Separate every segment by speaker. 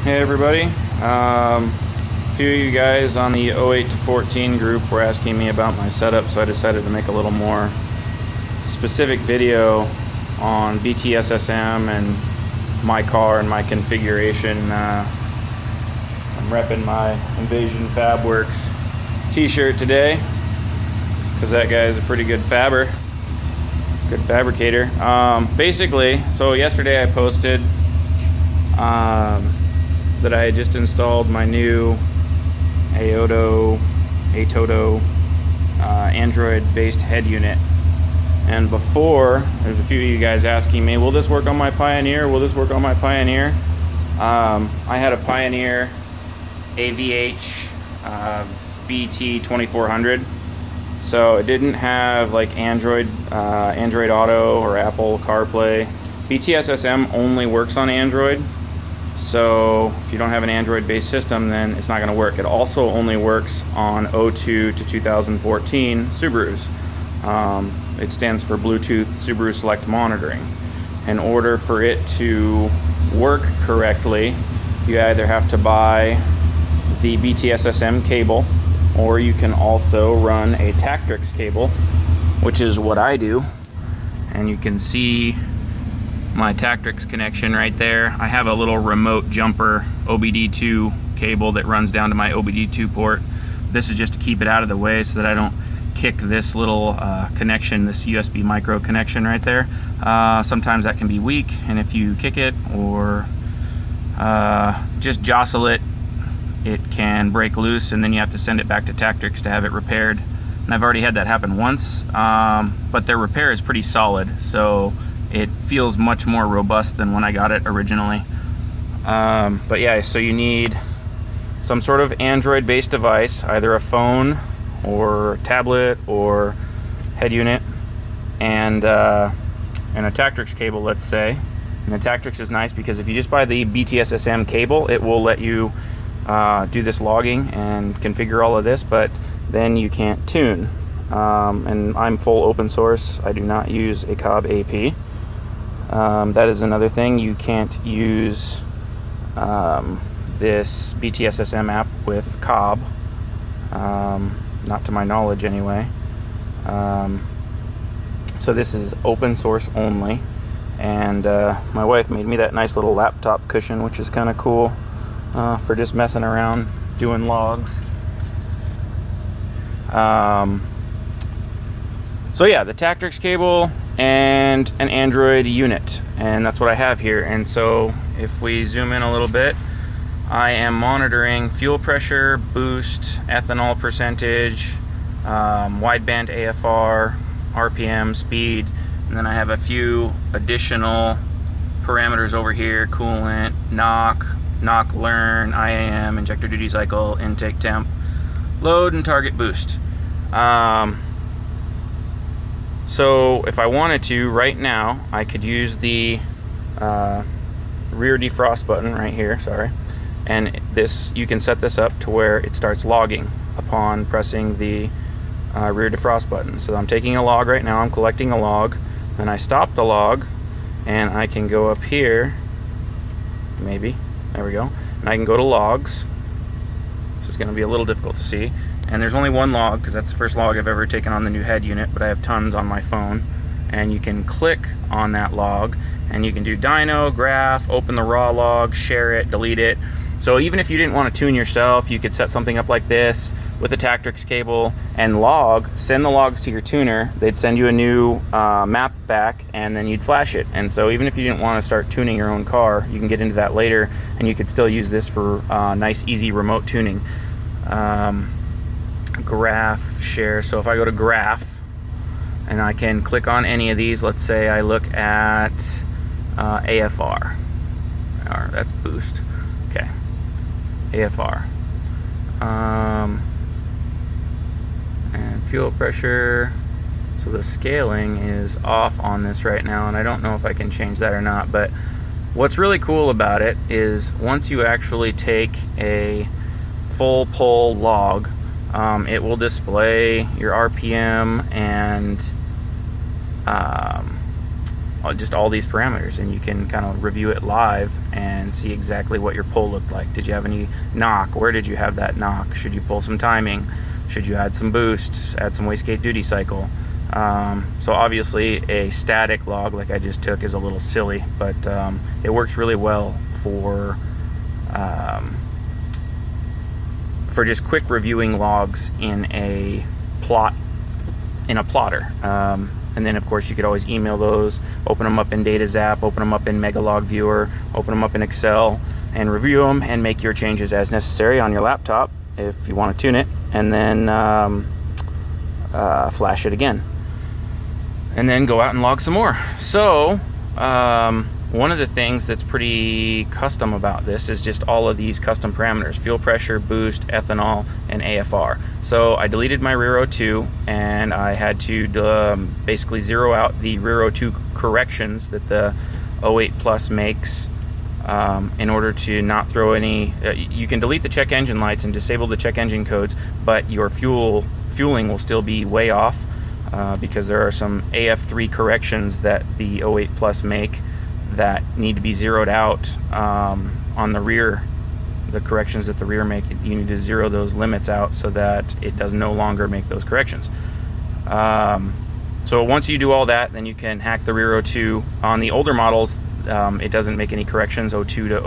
Speaker 1: Hey everybody, a few of you guys on the 08 to 14 group were asking me about my setup, so I decided to make a little more specific video on btssm and my car and my configuration. I'm repping my Invasion Fabworks t-shirt today because that guy is a pretty good fabricator. Basically, so yesterday I posted that I had just installed my new Atodo Android-based head unit. And before, there's a few of you guys asking me, will this work on my Pioneer? Will this work on my Pioneer? I had a Pioneer AVH BT 2400. So it didn't have like Android Auto or Apple CarPlay. btssm only works on Android. So if you don't have an Android-based system, then it's not going to work. It also only works on 02 to 2014 Subarus. It stands for Bluetooth Subaru Select Monitoring. In order for it to work correctly, you either have to buy the btssm cable, or you can also run a Tactrix cable, which is what I do. And you can see my Tactrix connection right there. I have a little remote jumper OBD2 cable that runs down to my OBD2 port. This is just to keep it out of the way so that I don't kick this little connection, this USB micro connection right there. Sometimes that can be weak, and if you kick it or just jostle it, it can break loose, and then you have to send it back to Tactrix to have it repaired. And I've already had that happen once, but their repair is pretty solid, so it feels much more robust than when I got it originally. But yeah, so you need some sort of Android-based device, either a phone or tablet or head unit, and a Tactrix cable, let's say. And the Tactrix is nice because if you just buy the btssm cable, it will let you do this logging and configure all of this, but then you can't tune. And I'm full open source. I do not use a Cobb AP. That is another thing. You can't use this btssm app with Cobb, not to my knowledge anyway. So this is open source only, and my wife made me that nice little laptop cushion, which is kind of cool for just messing around doing logs. So yeah, the Tactrix cable and an Android unit, and that's what I have here. And so if we zoom in a little bit, I am monitoring fuel pressure, boost, ethanol percentage, wideband AFR, RPM, speed, and then I have a few additional parameters over here: coolant, knock learn, IAM, injector duty cycle, intake temp, load, and target boost. So if I wanted to right now, I could use the rear defrost button right here, and this, you can set this up to where it starts logging upon pressing the rear defrost button. So I'm taking a log right now, I'm collecting a log, then I stop the log, and I can go up here, maybe, there we go, and I can go to logs. This is going to be a little difficult to see. And there's only one log because that's the first log I've ever taken on the new head unit, but I have tons on my phone. And you can click on that log and you can do dyno, graph, open the raw log, share it, delete it. So even if you didn't want to tune yourself, you could set something up like this with a Tactrix cable and send the logs to your tuner. They'd send you a new map back, and then you'd flash it. And so even if you didn't want to start tuning your own car, you can get into that later, and you could still use this for nice, easy remote tuning. Graph, share. So if I go to graph and I can click on any of these, let's say I look at AFR, or that's boost, okay, AFR, and fuel pressure. So the scaling is off on this right now, and I don't know if I can change that or not. But what's really cool about it is once you actually take a full pull log, it will display your RPM and just all these parameters, and you can kind of review it live and see exactly what your pull looked like. Did you have any knock? Where did you have that knock? Should you pull some timing? Should you add some boost, add some wastegate duty cycle? So obviously a static log like I just took is a little silly, but it works really well for just quick reviewing logs in a plotter. And then of course you could always email those, open them up in DataZap, open them up in Megalog Viewer, open them up in Excel, and review them and make your changes as necessary on your laptop if you want to tune it, and then flash it again. And then go out and log some more. So one of the things that's pretty custom about this is just all of these custom parameters: fuel pressure, boost, ethanol, and AFR. So I deleted my rear O2, and I had to basically zero out the rear O2 corrections that the 08 Plus makes in order to not throw any. You can delete the check engine lights and disable the check engine codes, but your fueling will still be way off because there are some AF3 corrections that the 08 Plus make that need to be zeroed out on the rear. The corrections that the rear make, you need to zero those limits out so that it does no longer make those corrections. So once you do all that, then you can hack the rear O2. On the older models, it doesn't make any corrections, O2 to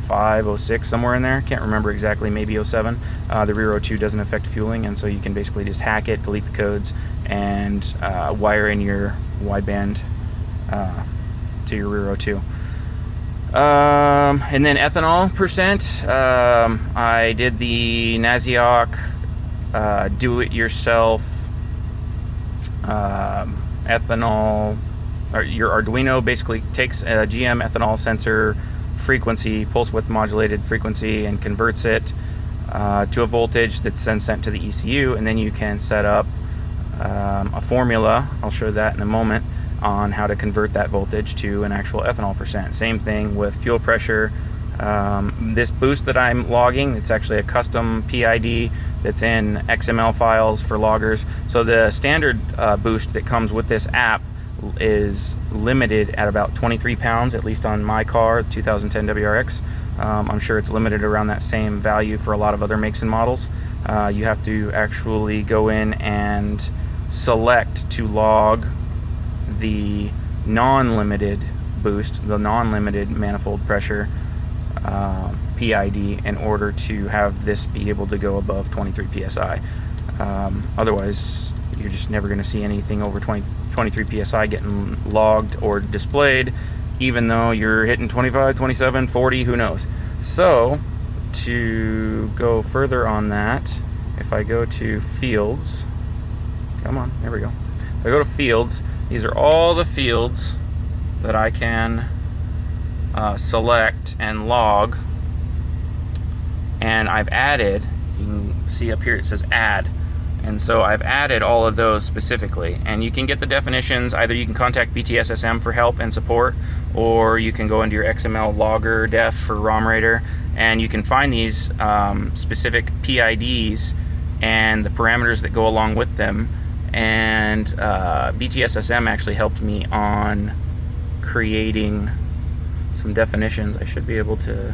Speaker 1: 05, 06, somewhere in there. Can't remember exactly, maybe 07. The rear O2 doesn't affect fueling, and so you can basically just hack it, delete the codes, and wire in your wideband to your rear O2. And then ethanol percent, I did the Naziok do-it-yourself ethanol. Your Arduino basically takes a GM ethanol sensor frequency, pulse width modulated frequency, and converts it to a voltage that's then sent to the ECU, and then you can set up a formula, I'll show that in a moment, on how to convert that voltage to an actual ethanol percent. Same thing with fuel pressure. This boost that I'm logging, it's actually a custom PID that's in XML files for loggers. So the standard boost that comes with this app is limited at about 23 pounds, at least on my car, 2010 WRX. I'm sure it's limited around that same value for a lot of other makes and models. You have to actually go in and select to log the non-limited boost, the non-limited manifold pressure PID, in order to have this be able to go above 23 psi. Otherwise, you're just never going to see anything over 23 psi getting logged or displayed, even though you're hitting 25, 27, 40, who knows. So to go further on that, if I go to fields, come on, there we go. If I go to fields, these are all the fields that I can select and log, and I've added, you can see up here it says add, and so I've added all of those specifically, and you can get the definitions. Either you can contact btssm for help and support, or you can go into your XML logger def for ROMRaider, and you can find these specific PIDs and the parameters that go along with them. And btssm actually helped me on creating some definitions. I should be able to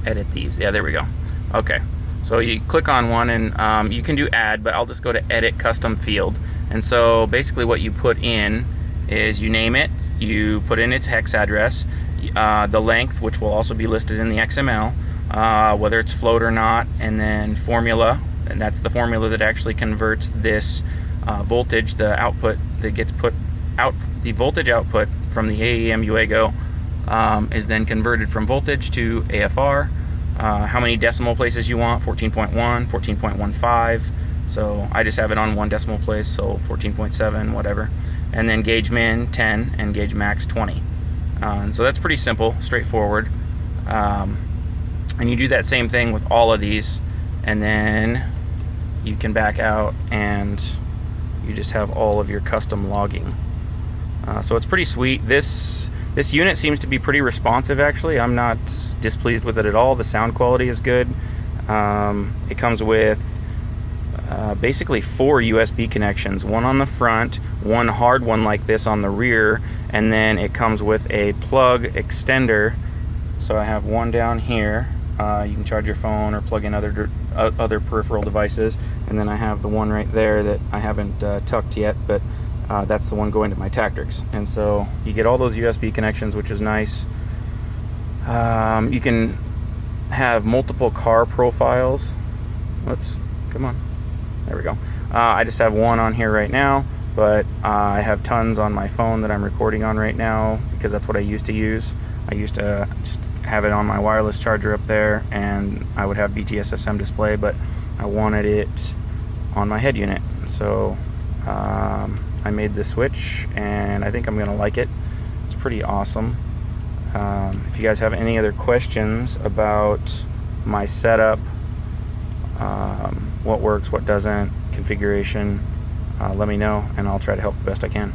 Speaker 1: edit these. Yeah, there we go. Okay, so you click on one, and you can do add, but I'll just go to edit custom field. And so basically what you put in is you name it, you put in its hex address, the length, which will also be listed in the XML, whether it's float or not, and then formula, and that's the formula that actually converts this voltage, the output that gets put out, the voltage output from the AEM UEGO is then converted from voltage to AFR. How many decimal places you want, 14.1, 14.15. So I just have it on one decimal place, so 14.7, whatever. And then gauge min 10 and gauge max 20. And so that's pretty simple, straightforward. And you do that same thing with all of these, and then you can back out and you just have all of your custom logging. So it's pretty sweet. This unit seems to be pretty responsive, actually. I'm not displeased with it at all. The sound quality is good. It comes with basically 4 USB connections, one on the front, one hard one like this on the rear, and then it comes with a plug extender. So I have one down here. You can charge your phone or plug in other peripheral devices, and then I have the one right there that I haven't tucked yet, but that's the one going to my Tactrix. And so you get all those USB connections, which is nice. You can have multiple car profiles. Whoops, come on. There we go. I just have one on here right now, but I have tons on my phone that I'm recording on right now because that's what I used to use. I used to just have it on my wireless charger up there, and I would have btssm display, but I wanted it on my head unit. So I made the switch, and I think I'm going to like it. It's pretty awesome. If you guys have any other questions about my setup, what works, what doesn't, configuration, let me know, and I'll try to help the best I can.